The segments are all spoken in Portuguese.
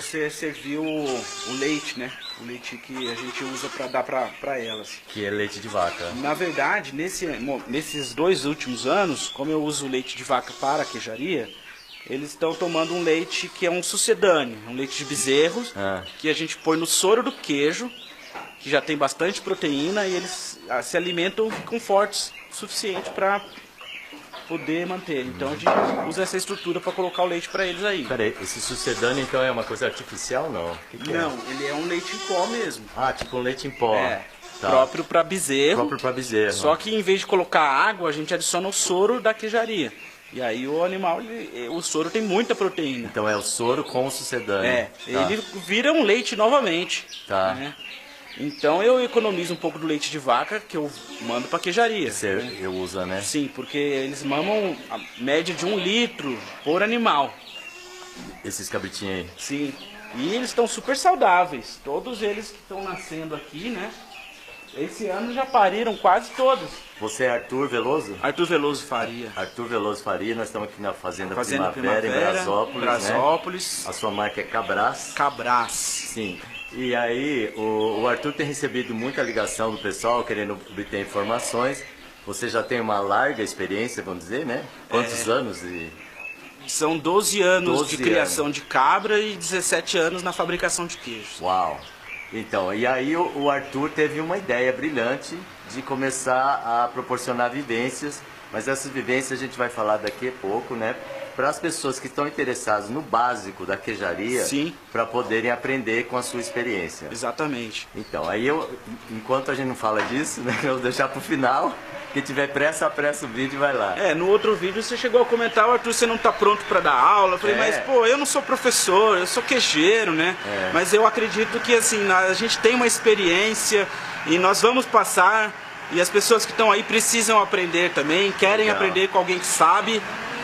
você serviu o leite, né? O leite que a gente usa para dar para elas. Que é leite de vaca. Na verdade, nesses 2 últimos anos, como eu uso o leite de vaca para a queijaria, eles estão tomando um leite que é um sucedâneo, um leite de bezerros, que a gente põe no soro do queijo, que já tem bastante proteína, e eles se alimentam com fortes o suficiente para poder manter. Então a gente usa essa estrutura para colocar o leite para eles aí. Peraí, esse sucedâneo então é uma coisa artificial, não? Que Não, ele é um leite em pó mesmo. Ah, tipo um leite em pó. Tá. Próprio para bezerro. Próprio para bezerro. Só que em vez de colocar água, a gente adiciona o soro da queijaria. E aí o animal, o soro tem muita proteína. Então é o soro com o sucedâneo. Ele vira um leite novamente. Tá. Né? Então eu economizo um pouco do leite de vaca que eu mando para queijaria. Você usa, né? Sim, porque eles mamam a média de 1 litro por animal. Esses cabritinhos aí. Sim. E eles estão super saudáveis. Todos eles que estão nascendo aqui, né? Esse ano já pariram quase todos. Você é Arthur Veloso? Arthur Veloso Faria. Arthur Veloso Faria, nós estamos aqui na Fazenda Fazenda Primavera, em Brasópolis. Né? A sua marca é Cabras. Cabras. Sim. E aí, o Arthur tem recebido muita ligação do pessoal querendo obter informações. Você já tem uma larga experiência, vamos dizer, né? Quantos anos? São 12 anos 12 de criação de cabra e 17 anos na fabricação de queijos. Uau! Então, e aí o Arthur teve uma ideia brilhante de começar a proporcionar vivências, mas essas vivências a gente vai falar daqui a pouco, né? Para as pessoas que estão interessadas no básico da queijaria, para poderem aprender com a sua experiência. Exatamente. Então, aí enquanto a gente não fala disso, né, eu vou deixar para o final. Quem tiver pressa, apressa o vídeo e vai lá. No outro vídeo você chegou a comentar, Arthur, você não está pronto para dar aula. Eu falei, mas pô, eu não sou professor, eu sou queijeiro, né? Mas eu acredito que assim, a gente tem uma experiência e nós vamos passar, e as pessoas que estão aí precisam aprender também, querem aprender com alguém que sabe.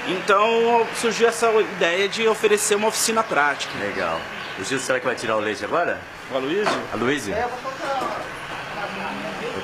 Então surgiu essa ideia de oferecer uma oficina prática. Legal. O Gil, será que vai tirar o leite agora? O Aloysio? Aloysio? Eu vou tocar.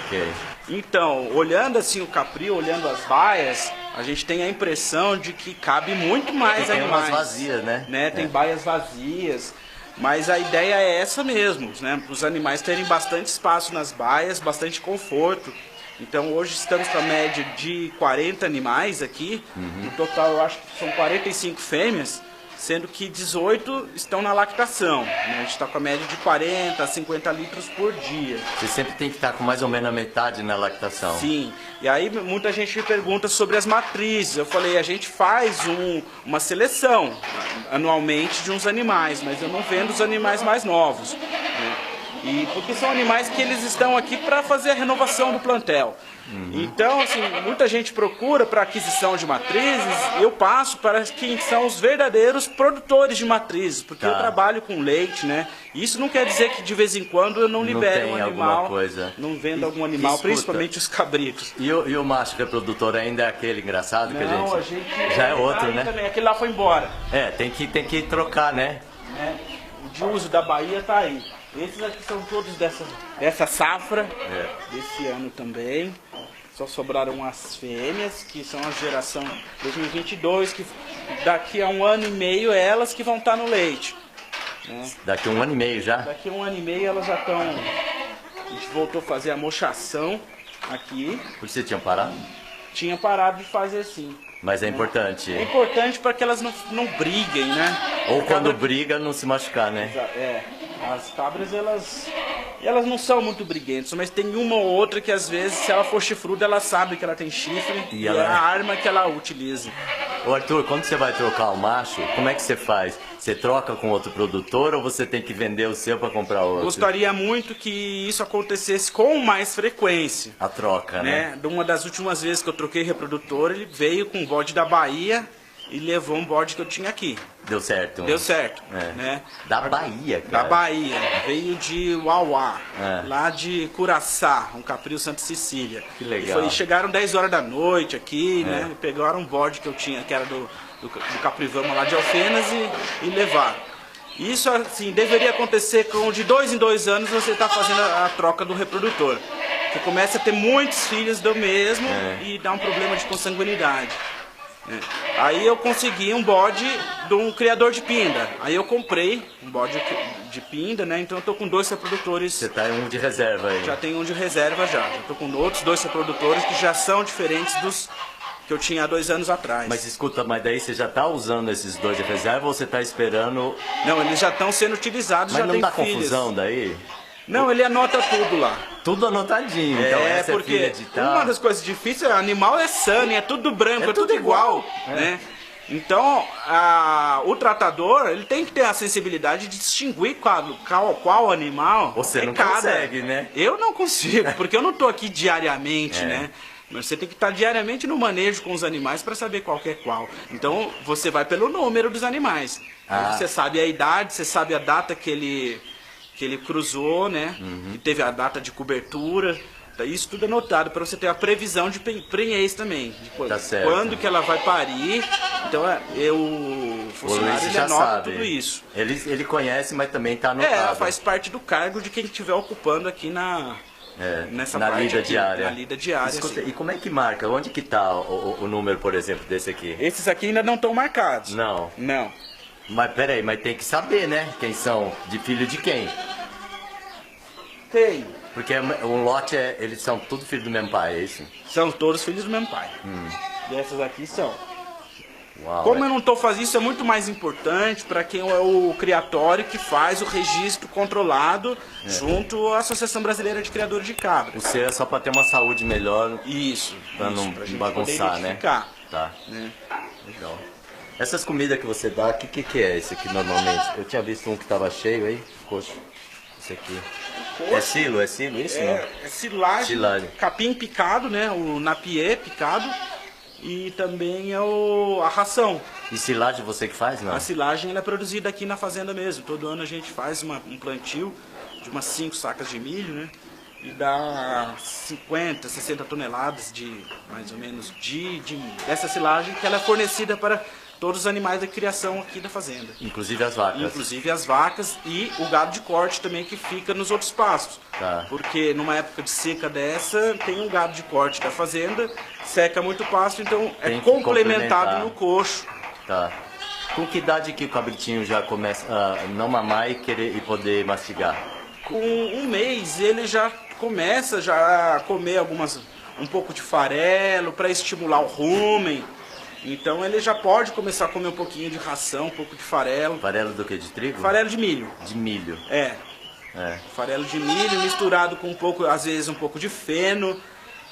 Ok. Então, olhando assim o capri, olhando as baias, a gente tem a impressão de que cabe muito mais animais. Tem umas vazias, né? Tem baias vazias, mas a ideia é essa mesmo, né? Para os animais terem bastante espaço nas baias, bastante conforto. Então hoje estamos com a média de 40 animais aqui, no total eu acho que são 45 fêmeas, sendo que 18 estão na lactação. Né? A gente está com a média de 40 a 50 litros por dia. Você sempre tem que estar com mais ou menos a metade na lactação. Sim, e aí muita gente me pergunta sobre as matrizes. Eu falei, a gente faz uma seleção anualmente de uns animais, mas eu não vendo os animais mais novos. Né? E porque são animais que eles estão aqui para fazer a renovação do plantel. Então, assim, muita gente procura para aquisição de matrizes, eu passo para quem são os verdadeiros produtores de matrizes, porque eu trabalho com leite, né? Isso não quer dizer que de vez em quando eu não libero um animal, não vendo algum animal, principalmente os cabritos. E o macho reprodutor ainda é aquele engraçado que a gente já é outro, né? Também. Aquele lá foi embora. Tem que trocar, né? O de uso da Bahia tá aí. Esses aqui são todos dessa safra, desse ano também. Só sobraram as fêmeas, que são a geração 2022, que daqui a 1 ano e meio é elas que vão estar no leite. Né? Daqui a 1 ano e meio já? Daqui a 1 ano e meio elas já estão... A gente voltou a fazer a mochação aqui. Por que você tinha parado? Tinha parado de fazer assim. Mas é importante. É importante para que elas não briguem, né? Ou quando briga não se machucar, né? As cabras, elas não são muito briguentas, mas tem uma ou outra que às vezes, se ela for chifruda, ela sabe que ela tem chifre e é a arma que ela utiliza. Ô Arthur, quando você vai trocar o macho, como é que você faz? Você troca com outro produtor ou você tem que vender o seu para comprar outro? Gostaria muito que isso acontecesse com mais frequência. A troca, né? Uma das últimas vezes que eu troquei reprodutor, ele veio com um bode da Bahia e levou um bode que eu tinha aqui. Deu certo? Deu certo. Né? Da Bahia, cara. Da Bahia. Veio de Uauá, lá de Curaçá, um capril Santa Cecília. Que legal. Chegaram 10 horas da noite aqui, né? E pegaram um bode que eu tinha, que era do Caprivama lá de Alfenas e levaram. Isso, assim, deveria acontecer de 2 em 2 anos você está fazendo a troca do reprodutor. Você começa a ter muitos filhos do mesmo e dá um problema de consanguinidade. né? Aí eu consegui um bode de um criador de pinda. Aí eu comprei um bode de pinda, né? Então eu tô com 2 reprodutores. Você tá em um de reserva aí. Já tenho um de reserva já. Já tô com outros 2 reprodutores que já são diferentes dos que eu tinha há 2 anos atrás. Mas escuta, mas daí você já tá usando esses 2 de reserva ou você tá esperando... Não, eles já estão sendo utilizados, Mas já não tem dá filhas. confusão daí? Não, ele anota tudo lá. Tudo anotadinho, então essa porque é filha de tal. uma das coisas difíceis é animal é sano, é tudo branco, é tudo igual, né? Então, o tratador, ele tem que ter a sensibilidade de distinguir qual animal Você é não cada. consegue, né? Eu não consigo, porque eu não estou aqui diariamente, né? Mas você tem que estar diariamente no manejo com os animais para saber qual que é qual. Então, você vai pelo número dos animais. Aí você sabe a idade, você sabe a data que ele cruzou, né? Que teve a data de cobertura. Isso tudo é anotado para você ter a previsão de prenhez também. De Tá certo. quando que ela vai parir. Então, o funcionário ele anota sabe. tudo isso. Ele conhece, mas também está anotado. Faz parte do cargo de quem estiver ocupando aqui nessa na parte lida aqui, diária. na lida diária. Escuta, assim. e como é que marca? Onde que tá o número, por exemplo, desse aqui? Esses aqui ainda não estão marcados. Não. Não. Mas peraí, mas tem que saber, né? Quem são, de filho de quem? Tem. Porque um lote, eles são tudo filho do mesmo pai, é isso? São todos filhos do mesmo pai. E essas aqui são. Uau, Como eu não estou fazendo isso, é muito mais importante para quem é o criatório que faz o registro controlado junto à Associação Brasileira de Criadores de Cabras. O seu é só para ter uma saúde melhor, Isso. para não pra gente bagunçar, poder né? identificar, Tá, né? legal. Essas comidas que você dá, o que é esse aqui normalmente? Eu tinha visto um que estava cheio aí, coxo. Esse aqui. É silo isso não? É silagem, Silagem. capim picado, né? O napier picado. E também é a ração. E silagem você que faz, não? A silagem ela é produzida aqui na fazenda mesmo. Todo ano a gente faz um plantio de umas 5 sacas de milho, né? E dá 50, 60 toneladas de, mais ou menos, dessa silagem que ela é fornecida para todos os animais da criação aqui da fazenda. Inclusive as vacas. Inclusive as vacas e o gado de corte também que fica nos outros pastos. Tá. Porque numa época de seca dessa, tem um gado de corte da fazenda, seca muito pasto, então Tem é que complementado complementar. no coxo. Tá. Com que idade que o cabritinho já começa a não mamar e poder mastigar? Com um mês ele já começa a comer um pouco de farelo para estimular o rumen. Então ele já pode começar a comer um pouquinho de ração, um pouco de farelo. Farelo do que? De trigo? Farelo de milho. De milho. É. É. Farelo de milho misturado com às vezes um pouco de feno.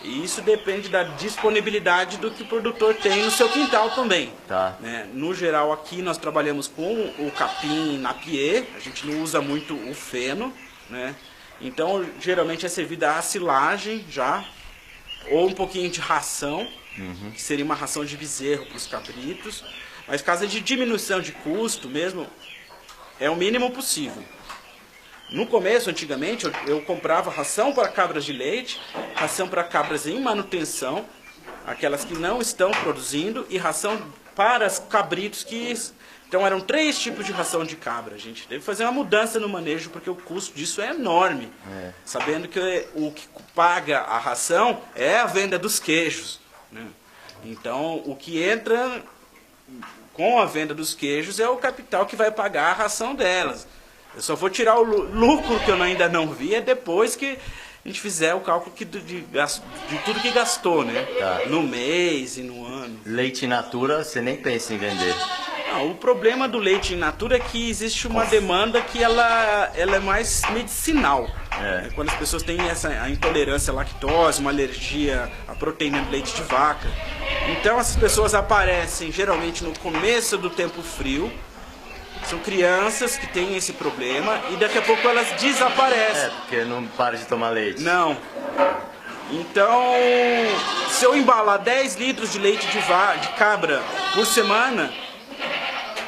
E isso depende da disponibilidade do que o produtor tem no seu quintal também. Tá. Né? No geral aqui nós trabalhamos com o capim napier, a gente não usa muito o feno, né? Então geralmente é servida a silagem já, ou um pouquinho de ração, que seria uma ração de bezerro para os cabritos. Mas caso de diminuição de custo mesmo, é o mínimo possível. No começo, antigamente, eu comprava ração para cabras de leite, ração para cabras em manutenção, aquelas que não estão produzindo, e ração para os cabritos que... Então eram 3 tipos de ração de cabra. A gente teve que fazer uma mudança no manejo, porque o custo disso é enorme. Sabendo que o que paga a ração é a venda dos queijos, né? Então, o que entra com a venda dos queijos é o capital que vai pagar a ração delas. Eu só vou tirar o lucro que eu ainda não vi, é depois que a gente fizer o cálculo de tudo que gastou, né? Tá. No mês e no ano. Leite in natura, você nem pensa em vender. Não, o problema do leite in natura é que existe uma demanda que ela é mais medicinal. É. Quando as pessoas têm a intolerância à lactose, uma alergia à proteína do leite de vaca. Então essas pessoas aparecem geralmente no começo do tempo frio. São crianças que têm esse problema e daqui a pouco elas desaparecem. Porque não para de tomar leite. Não. Então, se eu embalar 10 litros de leite de cabra por semana,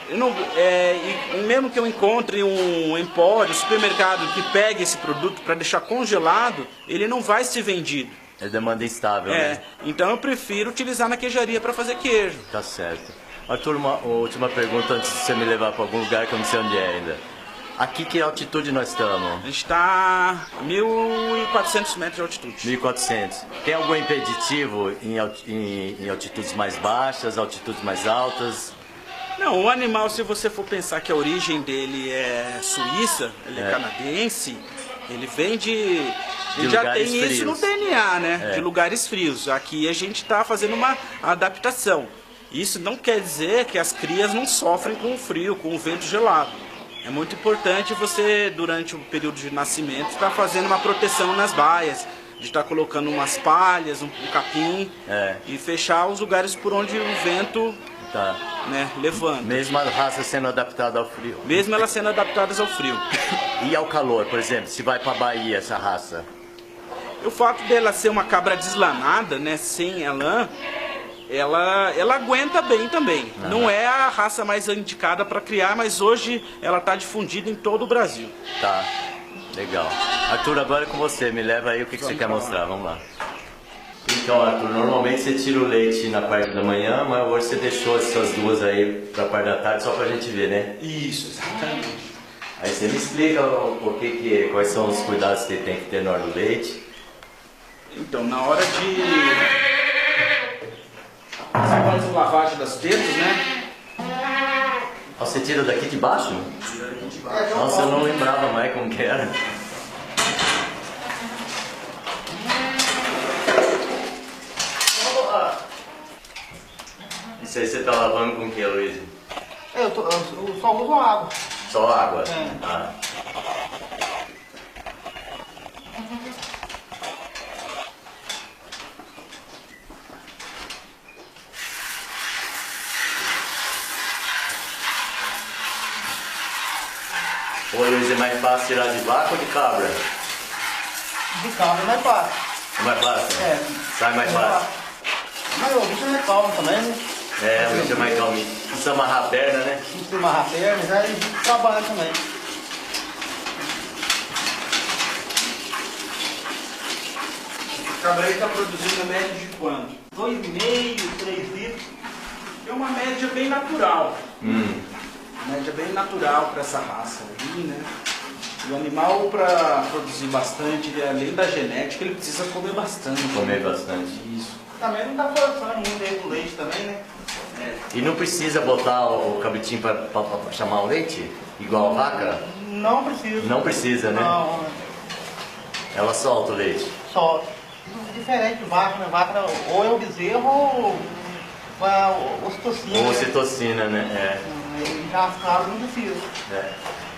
e mesmo que eu encontre um empório, um supermercado que pegue esse produto para deixar congelado, ele não vai ser vendido. É demanda instável, né? Então eu prefiro utilizar na queijaria para fazer queijo. Tá certo. Arthur, uma última pergunta antes de você me levar para algum lugar que eu não sei onde é ainda. Aqui que altitude nós estamos? A gente está a 1.400 metros de altitude. 1.400. Tem algum impeditivo em altitudes mais baixas, altitudes mais altas? Não, o animal, se você for pensar que a origem dele é suíça, ele é canadense, ele vem de... Ele já tem lugares isso no frios. DNA, né? De lugares frios. Aqui a gente está fazendo uma adaptação. Isso não quer dizer que as crias não sofrem com o frio, com o vento gelado. É muito importante você, durante o período de nascimento, estar fazendo uma proteção nas baias, de estar colocando umas palhas, um capim e fechar os lugares por onde o vento levanta. Mesmo a raça sendo adaptada ao frio. Mesmo elas sendo adaptadas ao frio. E ao calor, por exemplo, se vai para a Bahia essa raça? O fato dela ser uma cabra deslanada, né, sem a lã, ela aguenta bem também. Não é a raça mais indicada para criar, mas hoje ela está difundida em todo o Brasil. Tá, legal. Arthur, agora é com você. Me leva aí o que você quer mostrar. Vamos lá. Então, Arthur, normalmente você tira o leite na parte da manhã, mas hoje você deixou essas duas aí para a parte da tarde só para a gente ver, né? Isso, exatamente. Aí você me explica quais são os cuidados que tem que ter na hora do leite. Então, na hora de... Você faz a lavagem das tetas, né? Você tira daqui de baixo? Tira daqui de baixo. Nossa, eu não lembrava mais como que era. Isso aí você tá lavando com o que, Luiz? Eu só uso água. Só água? É. Ah. Ô Luiz, é mais fácil tirar de vaca ou de cabra? De cabra é mais fácil. É mais fácil? É. Sai mais fácil? Mas o bicho é calmo também, né? É, o bicho é mais calminho. Precisa amarrar a perna, né? Se amarrar a perna, já trabalha também. A cabra aí está produzindo a média de quanto? 2,5, 3 litros. É uma média bem natural. Uma média bem natural para essa raça aí, né? O animal, para produzir bastante, além da genética, ele precisa comer bastante. Comer bastante. Isso. Também não tá forçando muito aí o leite também, né? E não precisa botar o cabritinho para chamar o leite? Igual a vaca? Não precisa. Não precisa, né? Não, Ela solta o leite. só. Diferente de vaca, né? Vaca ou é o bezerro ou a ocitocina. Ou né? ocitocina, né? Já as cabras não precisa.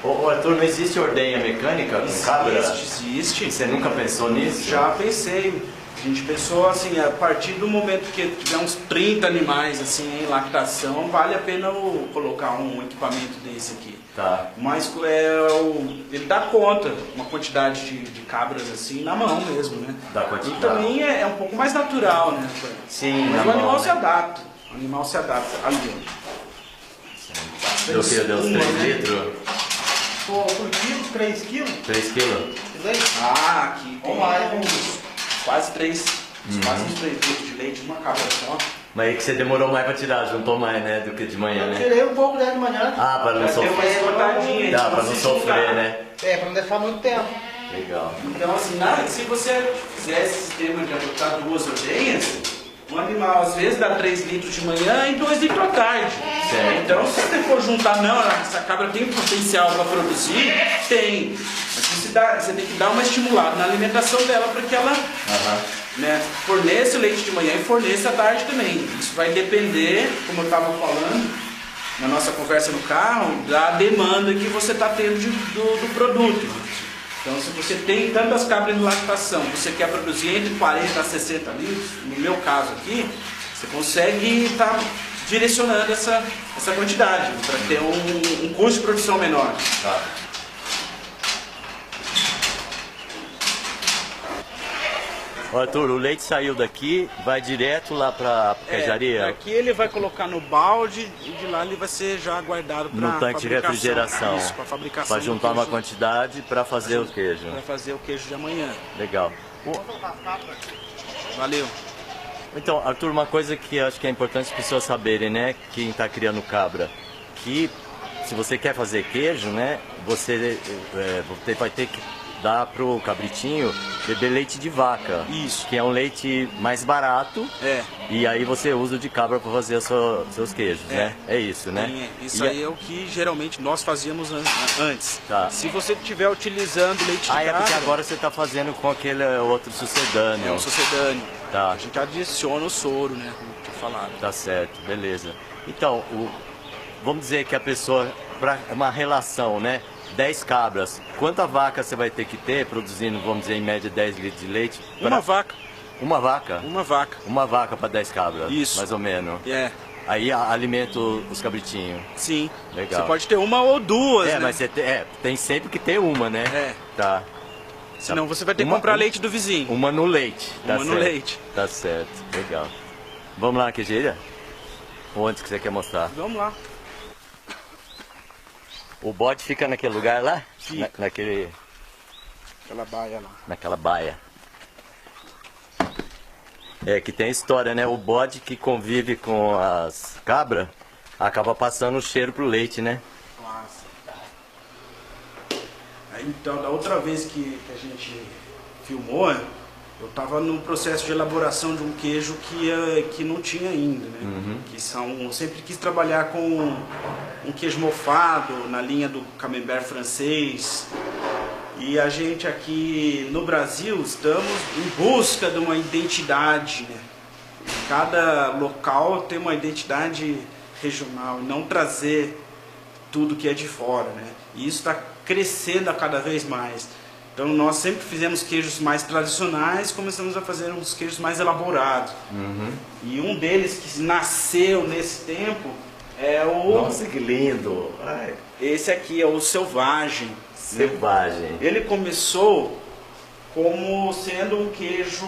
Ô Arthur, não existe ordenha mecânica com cabra? Existe. Você nunca pensou nisso? Já pensei. A gente pensou assim, a partir do momento que tiver uns 30 animais assim em lactação, vale a pena colocar um equipamento desse aqui. Tá. Mas ele dá conta, uma quantidade de cabras assim na mão mesmo, né? Dá quantidade. E também é um pouco mais natural, né? Sim, Mas na o animal mão, se né? adapta. O animal se adapta. Ali, Deu o que? Deu uns 3 né? litros? Por quilo, 3 quilos. 3 quilos? Ah, aqui Ou mais, tem uns quase uns 3 litros de leite numa cabra só. Mas aí que você demorou mais pra tirar, juntou mais, né? Do que de manhã, Eu né? tirei um pouco dela de manhã. Ah, para não Tem uma sofrer. esgotadinha. Dá, pra não sofrer, né? É, pra não deixar muito tempo. Legal. Então, assim, se você fizer esse sistema de adotar 2 ordenhas, um animal às vezes dá 3 litros de manhã e 2 litros à tarde. Certo. Então, se você for juntar, não, essa cabra tem potencial para produzir, tem. Mas você tem que dar uma estimulada na alimentação dela para que ela forneça o leite de manhã e forneça à tarde também. Isso vai depender, como eu estava falando na nossa conversa no carro, da demanda que você está tendo do produto. Então, se você tem tantas cabras de lactação, você quer produzir entre 40 a 60 litros, no meu caso aqui, você consegue estar direcionando essa quantidade para ter um custo de produção menor. Tá. Ô, Arthur, o leite saiu daqui, vai direto lá pra queijaria? Aqui ele vai colocar no balde e de lá ele vai ser já guardado para No tanque de refrigeração. Isso, para fabricação. Para juntar uma quantidade para fazer o queijo. Para fazer o queijo de amanhã. Legal. Valeu. Então, Arthur, uma coisa que acho que é importante as pessoas saberem, né? Quem está criando cabra, que se você quer fazer queijo, né, você vai ter que dar pro cabritinho beber leite de vaca. Isso. Que é um leite mais barato. É. E aí você usa o de cabra para fazer seus queijos, né? É isso, né? Isso aí é o que geralmente nós fazíamos antes. Tá. Se você estiver utilizando leite de cabra... É porque agora você está fazendo com aquele outro sucedâneo. É um sucedâneo. Tá. A gente adiciona o soro, né? Como eu falado. Tá certo, beleza. Então, vamos dizer que a pessoa, para uma relação, né? 10 cabras, quanta vaca você vai ter que ter produzindo, vamos dizer, em média 10 litros de leite? Uma vaca. Uma vaca? Uma vaca. Uma vaca para 10 cabras, Isso. mais ou menos. É. Aí alimenta os cabritinhos. Sim. Legal. Você pode ter uma ou duas, né? Mas você tem sempre que ter uma, né? É. Tá. Senão você vai ter que comprar leite do vizinho. Uma no leite. Tá Uma no certo. leite. Tá certo, legal. Vamos lá, Queijeira? Onde que você quer mostrar? Vamos lá. O bode fica naquele lugar lá? Fica. Aquela baia lá. Naquela baia. É que tem história, né? O bode que convive com as cabras acaba passando o cheiro pro leite, né? Nossa. Então, da outra vez que a gente filmou, eu estava no processo de elaboração de um queijo que não tinha ainda, né? Uhum. Eu sempre quis trabalhar com um queijo mofado na linha do camembert francês. E a gente aqui no Brasil estamos em busca de uma identidade, né? Cada local tem uma identidade regional, não trazer tudo que é de fora, né? E isso está crescendo a cada vez mais. Então nós sempre fizemos queijos mais tradicionais, começamos a fazer uns queijos mais elaborados. Uhum. E um deles que nasceu nesse tempo é o... Nossa, que lindo! Ai. Esse aqui é o Selvagem. Selvagem. Ele começou como sendo um queijo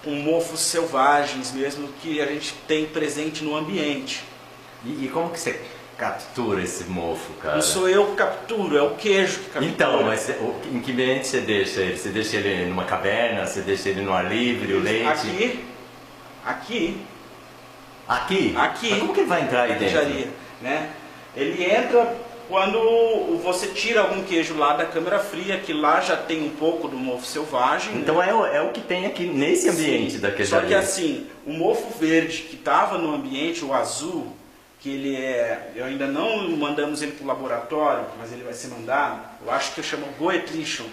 com mofos selvagens mesmo, que a gente tem presente no ambiente. E como que você captura esse mofo, cara? Não sou eu que capturo, é o queijo que captura. Então, mas em que ambiente você deixa ele? Você deixa ele numa caverna? Você deixa ele no ar livre, o leite? Aqui. Mas como que ele vai entrar aí dentro? Queijaria, né? Ele entra quando você tira algum queijo lá da câmara fria, que lá já tem um pouco do mofo selvagem. Então, né? é o que tem aqui nesse ambiente. Sim, da queijaria. Só que assim, o mofo verde que estava no ambiente, o azul, que ele eu ainda não mandamos ele para o laboratório, mas ele vai ser mandado, eu acho que eu chamo Goetrichon.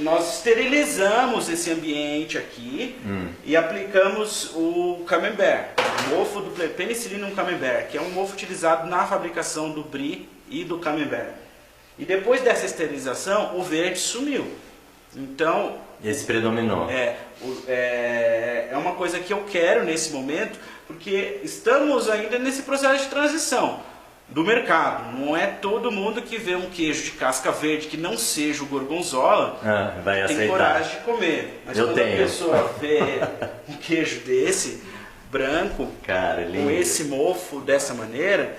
Nós esterilizamos esse ambiente aqui e aplicamos o camembert, o mofo do Penicillium camembert, que é um mofo utilizado na fabricação do brie e do camembert. E depois dessa esterilização, o verde sumiu. Então... Esse predominou. É uma coisa que eu quero nesse momento, porque estamos ainda nesse processo de transição do mercado. Não é todo mundo que vê um queijo de casca verde que não seja o gorgonzola vai aceitar. Tem coragem de comer. Mas quando a pessoa vê um queijo desse, branco, cara, com esse mofo dessa maneira,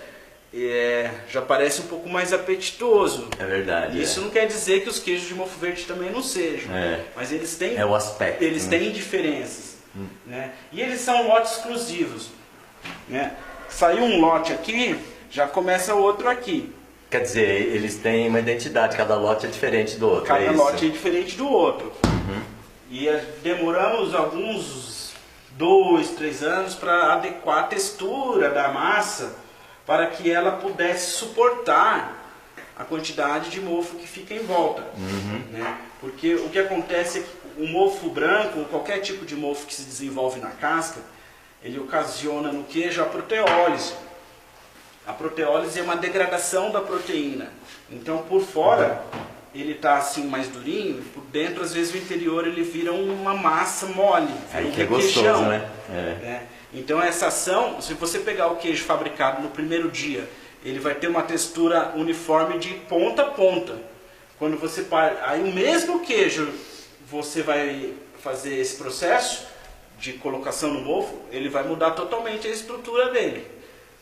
já parece um pouco mais apetitoso. É verdade. Isso não quer dizer que os queijos de mofo verde também não sejam. Mas eles têm, o aspecto. Eles têm diferenças. Né? E eles são lotes exclusivos. Né? Saiu um lote aqui, já começa outro aqui. Quer dizer, eles têm uma identidade, cada lote é diferente do outro. Cada lote é diferente do outro. E demoramos alguns 2, 3 anos para adequar a textura da massa para que ela pudesse suportar a quantidade de mofo que fica em volta. Né? Porque o que acontece é que o mofo branco, qualquer tipo de mofo que se desenvolve na casca, ele ocasiona no queijo a proteólise. A proteólise é uma degradação da proteína. Então, por fora, ele está assim mais durinho, por dentro, às vezes, o interior ele vira uma massa mole. Aí que é gostoso, né? Então, essa ação, se você pegar o queijo fabricado no primeiro dia, ele vai ter uma textura uniforme de ponta a ponta. Quando você aí o mesmo queijo, você vai fazer esse processo de colocação no mofo, ele vai mudar totalmente a estrutura dele.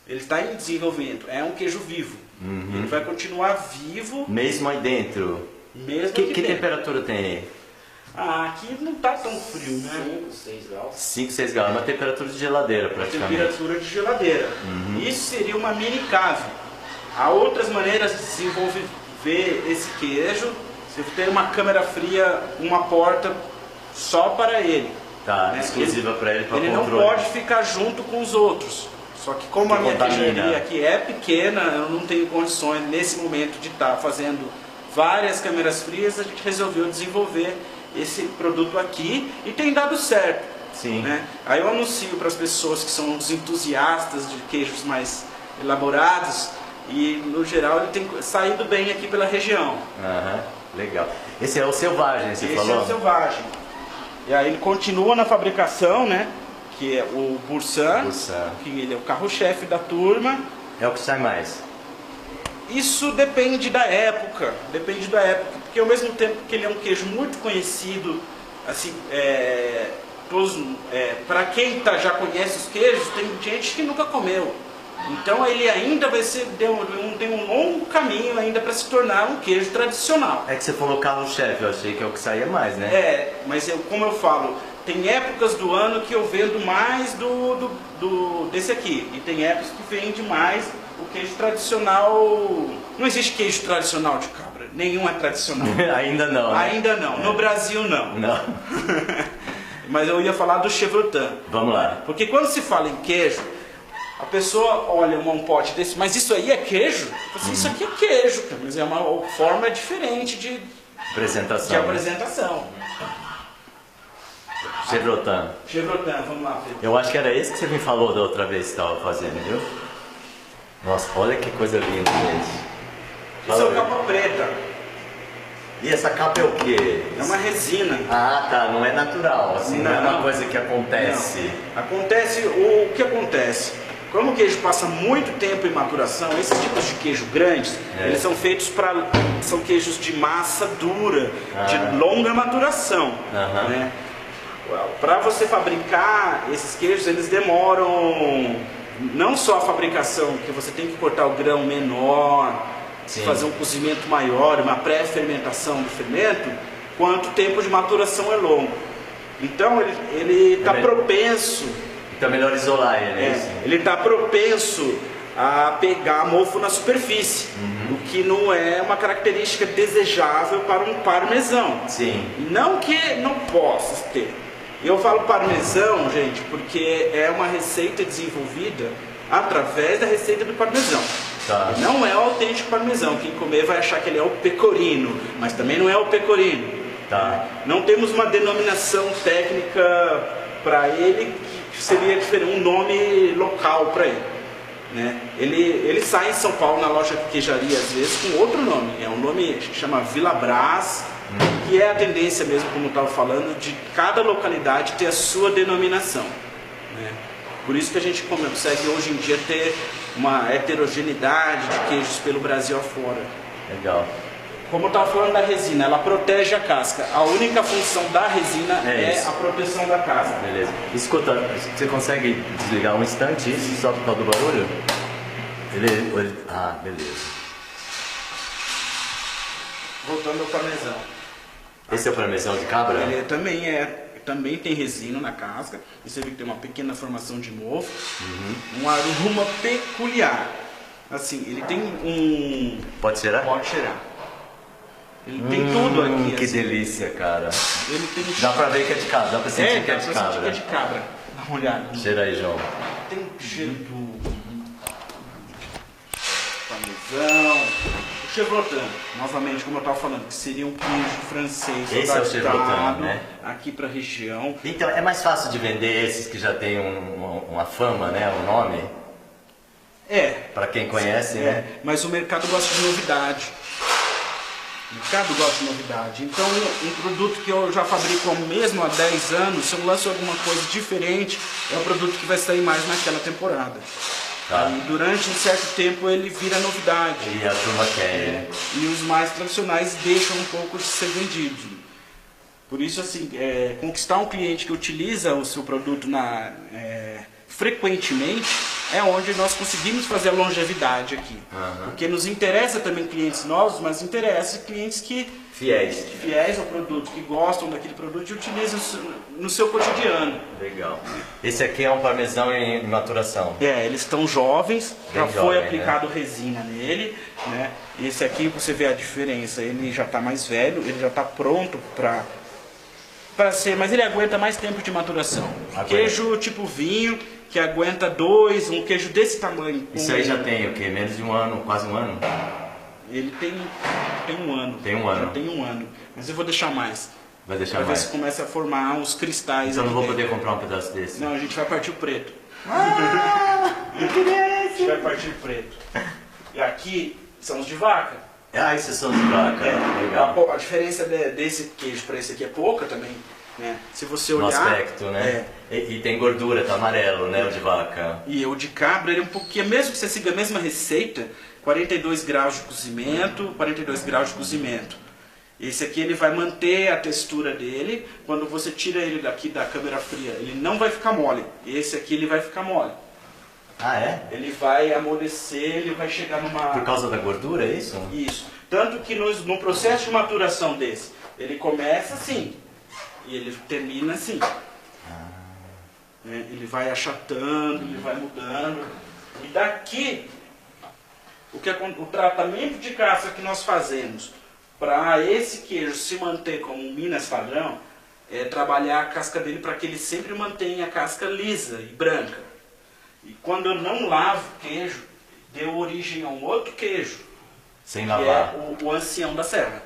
Ele está em desenvolvimento, é um queijo vivo. Ele vai continuar vivo. Mesmo aí dentro? Mesmo que dentro. temperatura tem aí? Ah, aqui não tá tão frio, né? 5, 6 graus. 5, 6 graus, uma temperatura de geladeira praticamente. Temperatura de geladeira. Isso seria uma mini cave. Há outras maneiras de desenvolver esse queijo. Você tem uma câmara fria, uma porta só para ele. Tá, né? exclusiva para ele, para Ele controle. não pode ficar junto com os outros. Só que como a minha queijaria aqui é pequena, eu não tenho condições nesse momento de estar fazendo várias câmeras frias, a gente resolveu desenvolver esse produto aqui e tem dado certo. Sim. Né? Aí eu anuncio para as pessoas que são os entusiastas de queijos mais elaborados e no geral ele tem saído bem aqui pela região. Aham, legal. Esse é o selvagem, você falou? Esse é o selvagem. E aí ele continua na fabricação, né? Que é o Boursin, que ele é o carro-chefe da turma. É o que sai mais. Isso depende da época, porque ao mesmo tempo que ele é um queijo muito conhecido, assim, para quem já conhece os queijos, tem gente que nunca comeu. Então ele ainda vai ser, tem um longo caminho ainda para se tornar um queijo tradicional. É que você falou carro-chefe, eu achei que é o que saía mais, né? Mas como eu falo, tem épocas do ano que eu vendo mais desse aqui, e tem épocas que vende mais o queijo tradicional. Não existe queijo tradicional de cabra, nenhum é tradicional. Ainda não, né? Ainda não, no Brasil não. Não. Mas eu ia falar do chevrotin. Vamos lá. Porque quando se fala em queijo, a pessoa olha um pote desse, mas isso aí é queijo? Assim, isso aqui é queijo, cara, mas é uma forma diferente de Apresentação. apresentação. Chevrotin. Chevrotin, vamos lá, Pedro. Eu acho que era esse que você me falou da outra vez que estava fazendo, viu? Nossa, olha que coisa linda, gente. Isso é o capa preta. E essa capa é o quê? É uma resina. Ah, tá. Não é natural, assim, não é uma coisa que acontece. Não. O que acontece? Como o queijo passa muito tempo em maturação, esses tipos de queijo grandes, eles são feitos são queijos de massa dura, de longa maturação. Né? Para você fabricar esses queijos, eles demoram não só a fabricação, que você tem que cortar o grão menor, fazer um cozimento maior, uma pré-fermentação do fermento, quanto o tempo de maturação é longo. Então ele está propenso. Então é melhor isolar ele, Ele está propenso a pegar mofo na superfície, o que não é uma característica desejável para um parmesão. Sim. Não que não possa ter. Eu falo parmesão, gente, porque é uma receita desenvolvida através da receita do parmesão. Tá. Não é o autêntico parmesão. Quem comer vai achar que ele é o pecorino, mas também não é o pecorino. Tá. Não temos uma denominação técnica para ele que seria diferente, um nome local para ele. Né? Ele sai em São Paulo na loja de queijaria às vezes com outro nome. É um nome que chama Vila Brás, que é a tendência mesmo, como eu estava falando, de cada localidade ter a sua denominação. Né? Por isso que a gente consegue hoje em dia ter uma heterogeneidade de queijos pelo Brasil afora. Legal. Como eu estava falando da resina, ela protege a casca. A única função da resina é a proteção da casca. Beleza. Escuta, você consegue desligar um instante isso só por causa do barulho? Ah, beleza. Voltando ao parmesão. Esse é o parmesão de cabra? Ele também tem resina na casca. E você vê que tem uma pequena formação de mofo. Um aroma peculiar. Assim, ele tem um... Pode cheirar? Pode cheirar. Ele tem tudo aqui. Que assim. delícia, cara. Ele tem... Dá pra ver que é de cabra, dá pra sentir que é de dá pra sentir cabra. que é de cabra. Dá uma olhada. Cheira aí, João. Tem o cheiro do parmesão. O chevrotin, novamente, como eu estava falando, que seria um queijo francês. Esse é o chevrotin, né? Aqui para a região. Então, é mais fácil de vender esses que já tem uma fama, né? Um nome? Para quem conhece, né? Mas o mercado gosta de novidade. O mercado gosta de novidade. Então, um produto que eu já fabrico mesmo há 10 anos, se eu lanço alguma coisa diferente, é o produto que vai sair mais naquela temporada. Tá. E durante um certo tempo ele vira novidade. E a turma quer. E os mais tradicionais deixam um pouco de ser vendidos. Por isso, assim, conquistar um cliente que utiliza o seu produto frequentemente é onde nós conseguimos fazer a longevidade aqui. Porque nos interessa também clientes novos, mas interessa clientes que fiéis ao produto, que gostam daquele produto e utilizam no seu cotidiano. Legal. Esse aqui é um parmesão em maturação. Eles estão jovens, já Bem foi jovem, aplicado resina nele, né? Esse aqui você vê a diferença, ele já está mais velho, ele já está pronto para ser, mas ele aguenta mais tempo de maturação. Aguenta. Queijo tipo vinho, que aguenta um queijo desse tamanho. Isso aí já tem o quê? Menos de um ano, quase um ano? Ele tem um ano. Tem um ano. Já tem um ano. Mas eu vou deixar mais. Vai deixar Pra mais? ver se começa a formar uns cristais. Então eu não aqui vou dentro. poder comprar um pedaço desse. Não, a gente vai partir o preto. Eu queria A gente vai partir o preto. E aqui são os de vaca. esses são de vaca. Legal. A diferença desse queijo para esse aqui é pouca também. Né? Se você No olhar. aspecto, né? E tem gordura, tá amarelo, né? O de vaca. E o de cabra, ele é um pouquinho, mesmo que você siga a mesma receita, 42 graus de cozimento, 42 graus de cozimento. Esse aqui ele vai manter a textura dele, quando você tira ele daqui da câmera fria, ele não vai ficar mole. Esse aqui ele vai ficar mole. Ah, é? Ele vai amolecer, ele vai chegar numa... Por causa da gordura, é isso? Isso. Tanto que no processo de maturação desse, ele começa assim, e ele termina assim. Ele vai achatando, ele vai mudando. E daqui, o tratamento de casca que nós fazemos para esse queijo se manter como um Minas padrão, é trabalhar a casca dele para que ele sempre mantenha a casca lisa e branca. E quando eu não lavo o queijo, deu origem a um outro queijo, Sem que lavar. é o ancião da serra.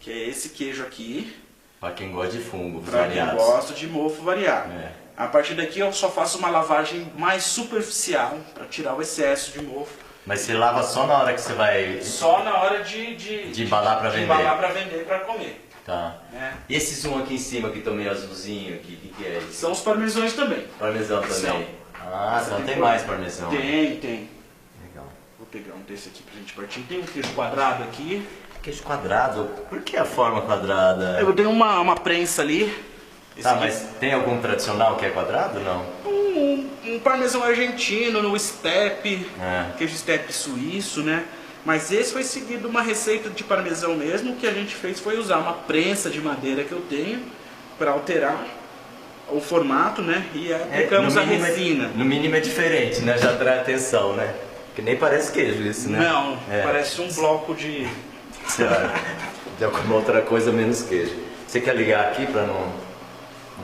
Que é esse queijo aqui, Pra quem gosta de fungo, para quem variados. gosta de mofo variado. É. A partir daqui eu só faço uma lavagem mais superficial para tirar o excesso de mofo. Mas você lava só na hora que você vai... Só na hora de embalar pra vender. embalar para vender, para comer. Tá. Né? E esses um aqui em cima que estão meio azulzinho aqui, o que é isso? São os parmesões também. Parmesão também. São. Ah, então tem mais parmesão. Tem. Legal. Vou pegar um desse aqui pra gente partir. Tem um queijo quadrado aqui. Queijo quadrado? Por que a forma quadrada? Eu tenho uma prensa ali. Esse Tá, aqui mas tem algum tradicional que é quadrado ou não? um parmesão argentino, no steppe, É. queijo steppe suíço, né? Mas esse foi seguido uma receita de parmesão mesmo. O que a gente fez foi usar uma prensa de madeira que eu tenho para alterar o formato, né? E aplicamos a resina. No mínimo é diferente, né? Já atrai atenção, né? Que nem parece queijo isso, né? Não, É. parece um bloco de... De alguma outra coisa menos queijo. Você quer ligar aqui pra não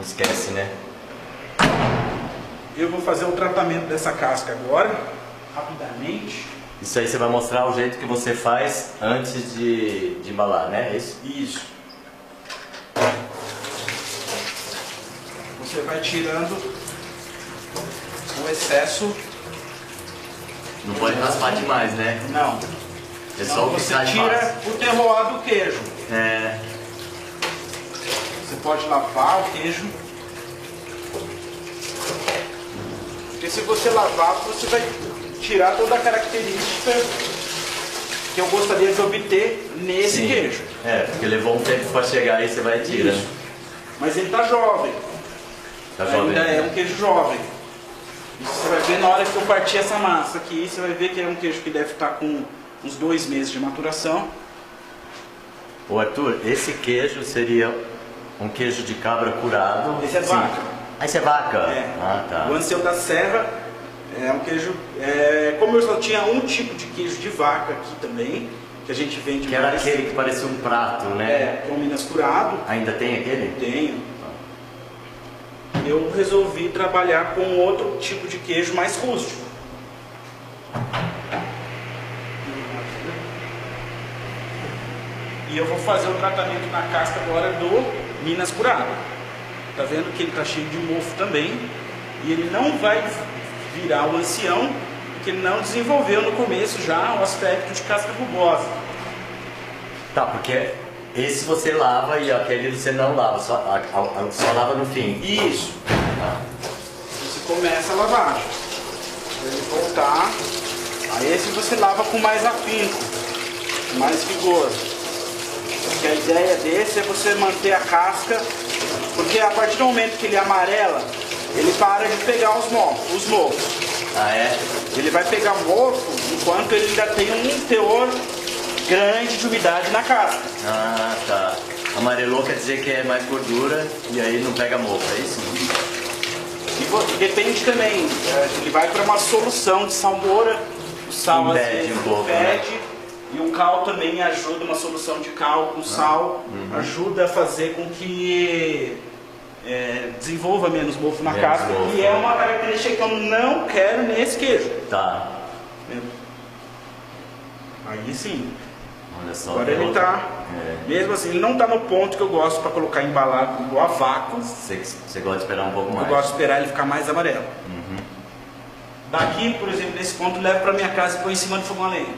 esquece, né? Eu vou fazer o tratamento dessa casca agora, rapidamente. Isso aí você vai mostrar o jeito que você faz antes de embalar, né? É isso? Isso. Você vai tirando o excesso. Não pode raspar demais, né? Não. É só Não, o que você sai tira fácil. o terroir do queijo. É. Você pode lavar o queijo. Porque se você lavar, você vai tirar toda a característica que eu gostaria de obter nesse Sim. queijo. É, porque levou um tempo pra chegar aí, você vai tirando. Isso. Mas ele tá jovem. Tá jovem. Ainda é um queijo jovem. Isso você vai ver na hora que eu partir essa massa aqui, você vai ver que é um queijo que deve estar com uns 2 meses de maturação. Ô Arthur, esse queijo seria um queijo de cabra curado. Esse é Sim. vaca. Ah, esse é vaca? É. Ah, tá. O ancião da serra é um queijo... como eu só tinha um tipo de queijo de vaca aqui também, que a gente vende Que era mais. aquele que parecia um prato, né? Que é um Minas curado. Ainda tem aquele? Tenho. Eu resolvi trabalhar com outro tipo de queijo mais rústico. E eu vou fazer o tratamento na casca agora do Minas curado. Tá vendo que ele tá cheio de mofo também. E ele não vai virar o ancião, porque ele não desenvolveu no começo já o aspecto de casca rugosa. Tá, porque esse você lava e aquele você não lava, só lava no fim. Isso. Ah. Você começa a lavagem. Pra ele voltar. Aí esse você lava com mais afinco, com mais vigor. Porque a ideia desse é você manter a casca, porque a partir do momento que ele amarela, ele para de pegar os mofos. Ah, é? Ele vai pegar mofo enquanto ele ainda tem um teor grande de umidade na casca. Ah, tá. Amarelou quer dizer que é mais gordura e aí não pega mofo, é isso? E depende também, ele vai para uma solução de salmoura, o sal às vezes impede, e o cal também ajuda, uma solução de cal com sal, ajuda a fazer com que desenvolva menos mofo na casca, e é uma característica que eu não quero nesse queijo. Tá. Aí sim. Olha só. Agora ele tá, mesmo assim, ele não tá no ponto que eu gosto para colocar embalado igual a vácuo. Você gosta de esperar um pouco mais? Eu gosto de esperar ele ficar mais amarelo. Daqui, por exemplo, nesse ponto, eu levo para minha casa e põe em cima do fogão a lenha.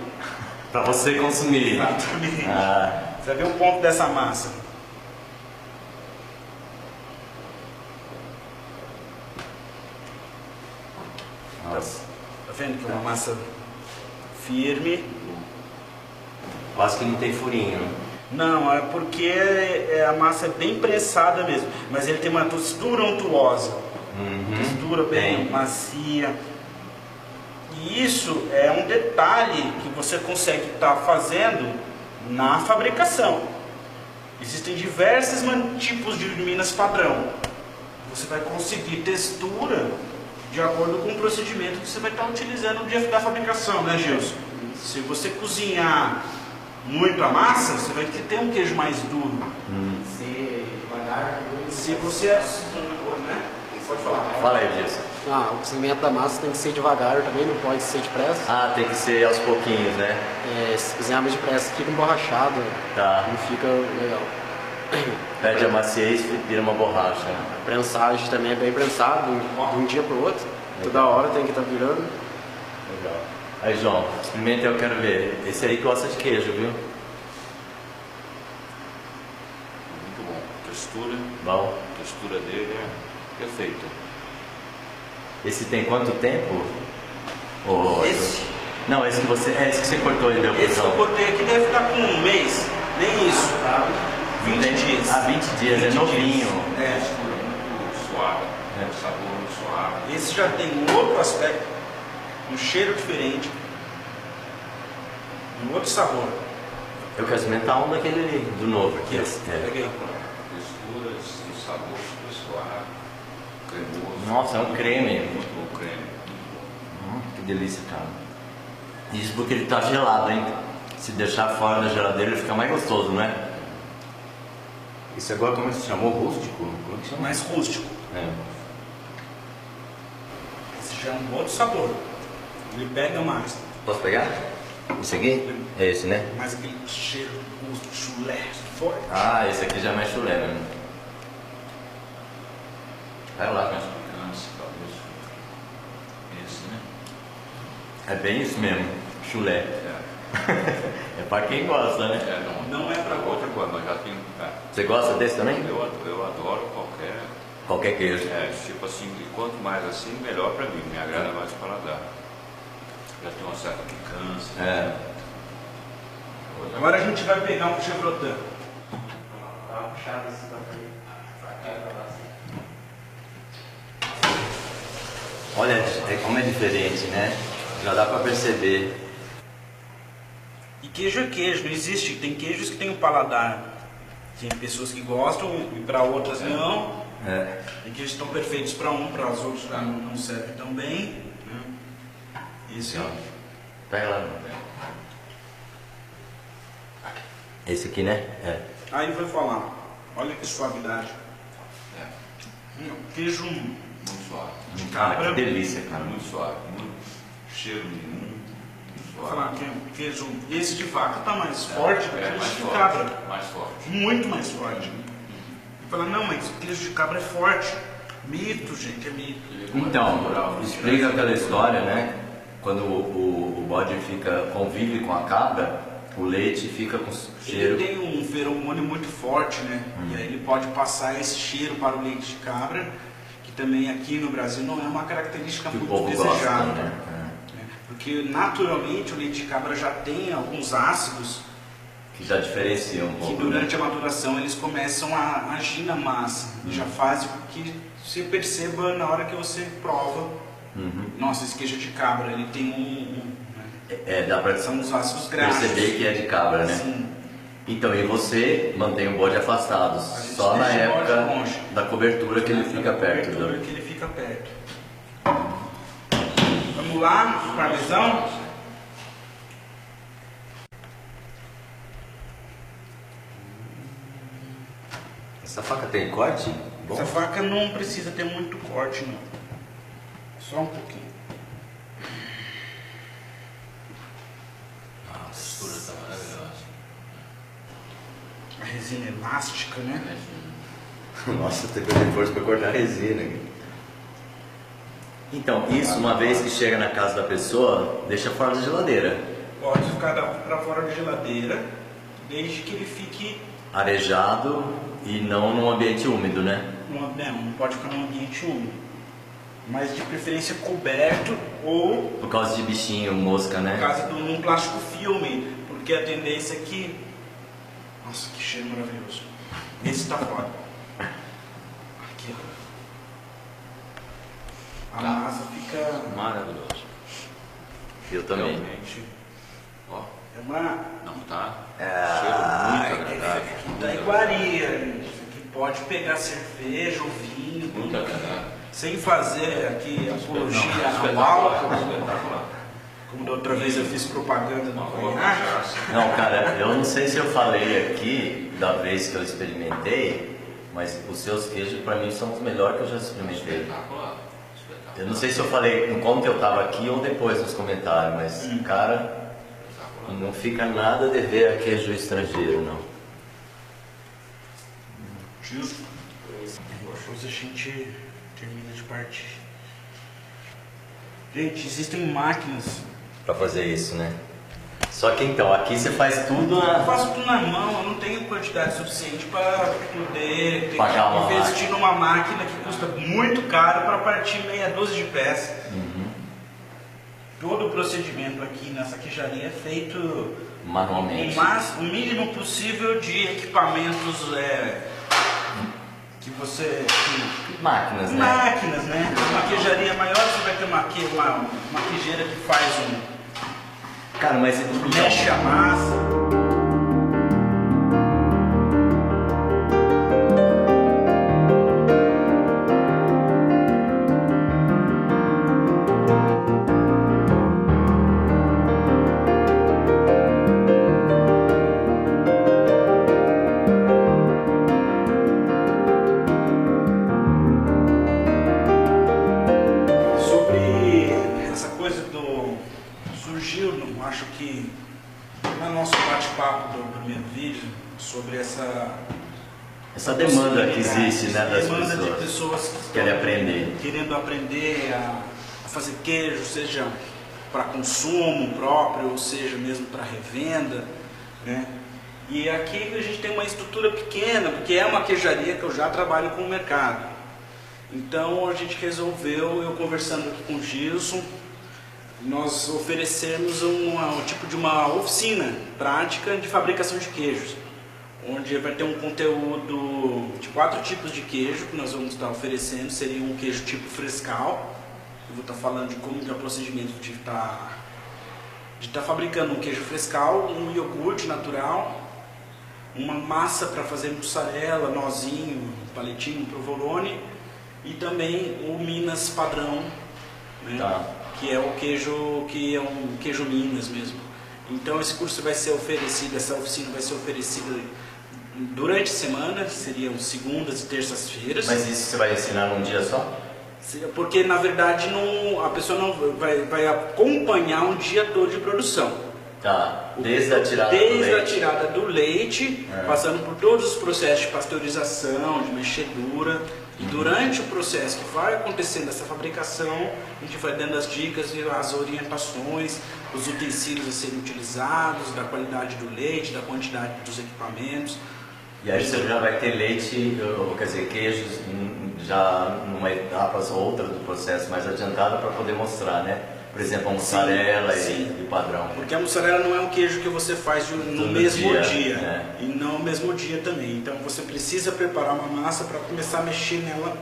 Para você consumir. Exatamente. Ah. Você vai ver o ponto dessa massa. Nossa. Tá vendo que é uma massa firme? Quase que não tem furinho. Não, é porque a massa é bem pressada mesmo. Mas ele tem uma textura untuosa. Textura bem macia. E isso é um detalhe que você consegue estar fazendo na fabricação. Existem diversos tipos de minas padrão. Você vai conseguir textura de acordo com o procedimento que você vai estar utilizando no dia da fabricação, né, Gilson? Se você cozinhar muito a massa, você vai ter um queijo mais duro. Se você... né? Pode falar. Fala aí, Gilson. O cozimento da massa tem que ser devagar também, não pode ser depressa. Ah, tem que ser aos pouquinhos, né? Se cozinhar mais depressa fica emborrachado, Tá. não fica legal. Perde a maciez e vira uma borracha. A prensagem também é bem prensado, de um dia para o outro. Toda hora tem que estar virando. Legal. Aí, João, experimenta, eu quero ver. Esse aí gosta de queijo, viu? Muito bom. Textura. Bom. A textura dele é perfeita. Esse tem quanto tempo? Esse? Não, esse que você cortou e deu Esse que eu porção. botei aqui deve estar com um mês, nem isso, tá? 20 dias. Ah, 20 dias, é novinho. É. Textura muito suave. Sabor muito suave. Esse já tem um outro aspecto, um cheiro diferente, um outro sabor. Eu quero experimentar um daquele ali, do novo aqui. Peguei. Textura, um sabor super suave. Cremoso. Nossa, é um creme. Muito bom creme. Que delícia, cara. Isso porque ele tá gelado, hein? Se deixar fora da geladeira ele fica mais gostoso, não é? Esse agora como se chamou? Rústico? Como é que chama? Mais rústico. Esse já é um outro sabor. Ele pega mais. Posso pegar? Esse aqui? É esse, né? Mais aquele cheiro do chulé forte. Ah, esse aqui já é mais chulé, né? Vai lá, Mais picante, talvez. Esse, né? é bem isso mesmo, chulé. É pra quem gosta, né? Não é para outra coisa, mas já tem. Você gosta desse também? Eu adoro Qualquer queijo. tipo assim, e quanto mais assim, melhor para mim, me agrada mais o paladar. Já tem uma certa picância. Agora a gente vai pegar um chevrotan. Olha como é diferente, né? Já dá pra perceber. E queijo é queijo, não existe. Tem queijos que tem um paladar. Tem pessoas que gostam e para outras não. Tem queijos que estão perfeitos para para os outros não servem tão bem. Esse ó. Pega lá. Esse aqui, né? Aí vai falar. Olha que suavidade. Queijo Muito suave. de Ah, cabra. que delícia, cara. Muito suave. Muito cheiro nenhum. Muito Vou suave. falar que queijo. Esse de vaca tá mais forte do que mais queijo de forte. cabra. Mais forte. Muito mais forte. Fala, não, mas o queijo de cabra é forte. Mito, gente, é mito. Então, explica aquela história, né? Quando o bode convive com a cabra, o leite fica com cheiro. Ele tem um feromônio muito forte, né? E aí ele pode passar esse cheiro para o leite de cabra, que também aqui no Brasil não é uma característica Que o muito povo desejada. gosta, né? Porque naturalmente o leite de cabra já tem alguns ácidos Que já diferencia um que pouco. durante a maturação eles começam a agir na massa. E já fazem com que você perceba na hora que você prova. Nossa, esse queijo de cabra, ele tem Dá pra São os ácidos graxos. perceber que é de cabra, né? Sim. Então, e você mantém o bode afastado, A gente só na deixa o bode época longe. da cobertura que ele fica perto. Cobertura que ele fica perto. Vamos lá, parmesão. Essa faca tem corte? Bom. Essa faca não precisa ter muito corte, não. Só um pouquinho. A textura tá maravilhosa. A resina elástica, né? Nossa, teve reforço para cortar a resina. Então, isso, uma vez que chega na casa da pessoa, deixa fora da geladeira. Pode ficar para fora da geladeira, desde que ele fique. Arejado e não num ambiente úmido, né? Não pode ficar num ambiente úmido. Mas de preferência coberto ou Por causa de bichinho, mosca, né? por causa de um plástico filme, porque a tendência é que. Nossa, que cheiro maravilhoso. Esse tá foda. Aqui, ó. A massa fica. Maravilhoso. Eu também. Realmente. Ó, É uma. não tá? Ah, Cheiro muito agradável. Da iguaria, gente. Isso aqui pode pegar cerveja ou vinho, Muito agradável. sem fazer aqui apologia ao Espetacular. álcool. Espetacular. Como da outra vez eu fiz propaganda do Uma boa conhaque. cachaça. Não, cara, eu não sei se eu falei aqui da vez que eu experimentei, mas os seus queijos pra mim são os melhores que eu já experimentei. Espetacular. Espetacular. Eu não sei se eu falei enquanto eu tava aqui ou depois nos comentários, mas cara, não fica nada a dever a queijo estrangeiro, não. Justo. Depois a gente termina de partir. Gente, existem máquinas. Pra fazer isso, né? Só que então, aqui você faz tudo Eu na... faço tudo na mão, eu não tenho quantidade suficiente para poder ter Pagar uma que investir numa máquina que custa muito caro para partir meia dúzia de peças. Todo o procedimento aqui nessa queijaria é feito manualmente. o mínimo possível de equipamentos que você. Máquinas, né? Máquinas, né? Uma queijaria maior você vai ter uma queijeira que faz Cara, mas mexe a massa. Sobre essa coisa surgiu, não acho que no nosso bate-papo do primeiro vídeo, sobre essa demanda que existe, né, das demanda de pessoas. pessoas que Querem estão aprender. querendo aprender a fazer queijo, seja para consumo próprio, ou seja mesmo para revenda, né? E aqui a gente tem uma estrutura pequena, porque é uma queijaria que eu já trabalho com o mercado. Então a gente resolveu, eu conversando aqui com o Gilson, nós oferecermos um tipo de uma oficina prática de fabricação de queijos, onde vai ter um conteúdo de 4 tipos de queijo que nós vamos estar oferecendo. Seria um queijo tipo frescal, eu vou estar falando de como que é o procedimento de estar fabricando um queijo frescal, um iogurte natural, uma massa para fazer mussarela, nozinho, palitinho, provolone, e também o Minas padrão, né? Tá. Que é um queijo Minas mesmo. Então esse curso vai ser oferecido, essa oficina vai ser oferecida durante a semana, seriam segundas e terças-feiras. Mas isso você vai ensinar num dia só? Porque na verdade a pessoa não vai acompanhar um dia todo de produção. Tá, desde a tirada do leite. A tirada do leite, passando por todos os processos de pasteurização, de mexedura. E durante o processo que vai acontecendo essa fabricação, a gente vai dando as dicas e as orientações, os utensílios a serem utilizados, da qualidade do leite, da quantidade dos equipamentos. E aí você já vai ter leite, quer dizer, queijos já numa etapa ou outra do processo mais adiantada para poder mostrar, né? Por exemplo, a mussarela e o padrão. Porque a mussarela não é um queijo que você faz no mesmo dia. E não no mesmo dia também. Então você precisa preparar uma massa para começar a mexer nela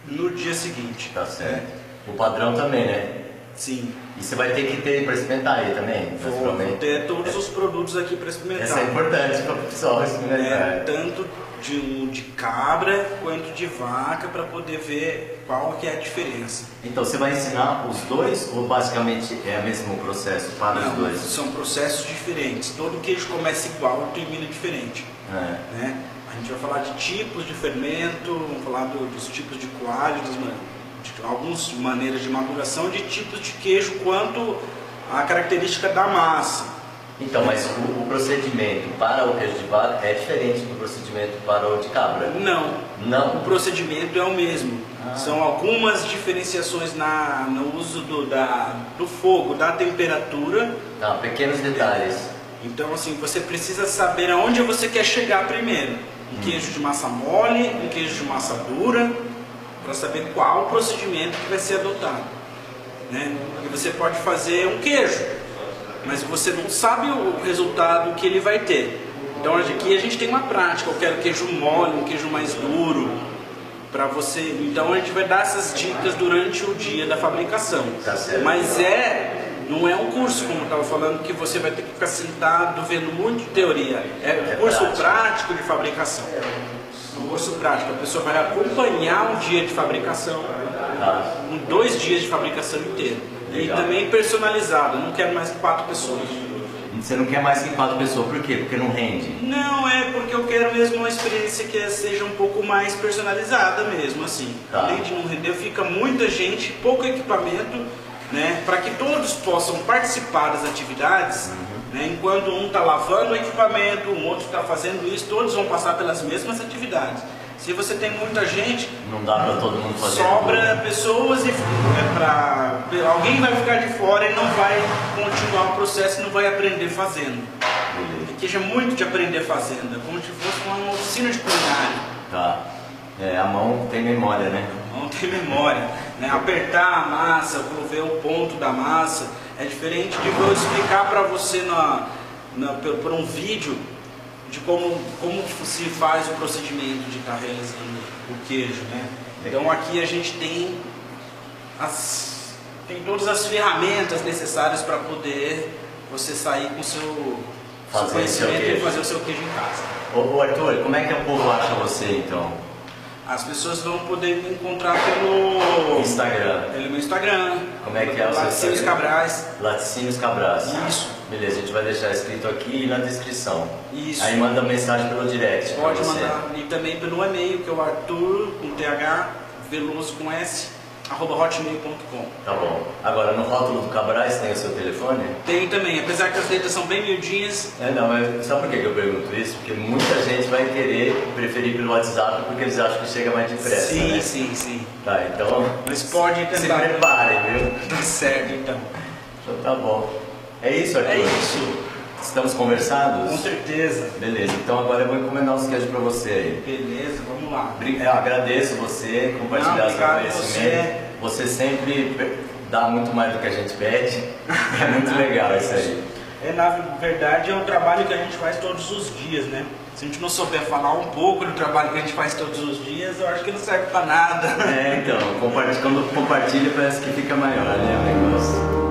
no dia seguinte. Tá certo. O padrão também, né? Sim. E você vai ter que ter para experimentar aí também, Vou ter todos os produtos aqui para experimentar. Isso é importante para o pessoal experimentar. Tanto de cabra quanto de vaca, para poder ver qual que é a diferença. Então você vai ensinar os dois ou basicamente é o mesmo processo para os dois? São processos diferentes. Todo queijo começa igual e termina diferente. Né? A gente vai falar de tipos de fermento, vamos falar dos tipos de coalho, de algumas maneiras de maduração, de tipos de queijo, quanto a característica da massa. Então, mas o procedimento para o queijo de vaca é diferente do procedimento para o de cabra? Não. Não? O procedimento é o mesmo. São algumas diferenciações no uso do fogo, da temperatura. Tá, pequenos detalhes. Então, assim, você precisa saber aonde você quer chegar primeiro. Um queijo de massa mole, um queijo de massa dura, para saber qual o procedimento que vai ser adotado. Né? E você pode fazer um queijo, mas você não sabe o resultado que ele vai ter. Então aqui a gente tem uma prática. Eu quero queijo mole, um queijo mais duro, para você. Então a gente vai dar essas dicas durante o dia da fabricação. Tá certo. Mas não é um curso, como eu estava falando, que você vai ter que ficar sentado vendo muito teoria. É um curso prático de fabricação. Um curso prático. A pessoa vai acompanhar um dia de fabricação, com 2 dias de fabricação inteiro. Legal. E também personalizado. Eu não quero mais que 4 pessoas. Você não quer mais que 4 pessoas, por quê? Porque não rende? Não, é porque eu quero mesmo uma experiência que seja um pouco mais personalizada mesmo, assim. Tá. Além de não render, fica muita gente, pouco equipamento, né? Para que todos possam participar das atividades, né? Enquanto um está lavando o equipamento, um outro está fazendo isso, todos vão passar pelas mesmas atividades. Se você tem muita gente, Não dá para todo mundo fazer. sobra pessoas e alguém vai ficar de fora e não vai continuar o processo e não vai aprender fazendo. Porque já é muito de aprender fazendo, é como se fosse uma oficina de culinária. Tá. A mão tem memória, né? A mão tem memória, né? Apertar a massa, ver o ponto da massa, é diferente de eu explicar para você por um vídeo de como se faz o procedimento de estar realizando o queijo, né? Então aqui a gente tem todas as ferramentas necessárias para poder você sair com o seu conhecimento e fazer o seu queijo em casa. Ô Arthur, como é que o povo acha você então? As pessoas vão poder me encontrar pelo Instagram. Pelo meu Instagram. Como é que é o seu Laticínios Instagram? Cabrais. Laticínios Cabrais. Isso. Beleza, a gente vai deixar escrito aqui na descrição. Isso. Aí manda mensagem pelo direct. Pode pra você. mandar. E também pelo e-mail, que é o Arthur, com TH, Veloso com S, @hotmail.com. Tá bom. Agora, no rótulo do Cabrais tem o seu telefone? Tem também, apesar que as letras são bem miudinhas. Não, mas sabe por que eu pergunto isso? Porque muita gente vai querer preferir pelo WhatsApp porque eles acham que chega mais depressa, Sim, né? sim. Tá, então Mas pode se tentar. preparem, viu? Tá certo, então. Então tá bom. É isso, Arthur? É isso. Estamos conversados? Com certeza. Beleza, então agora eu vou encomendar os queijos pra você aí. Beleza, vamos lá. Eu agradeço você compartilhar seu obrigado conhecimento. Você sempre dá muito mais do que a gente pede. É muito legal isso aí. Na verdade, é um trabalho que a gente faz todos os dias, né? Se a gente não souber falar um pouco do trabalho que a gente faz todos os dias, eu acho que não serve pra nada. Então, quando compartilha parece que fica maior, né, o negócio.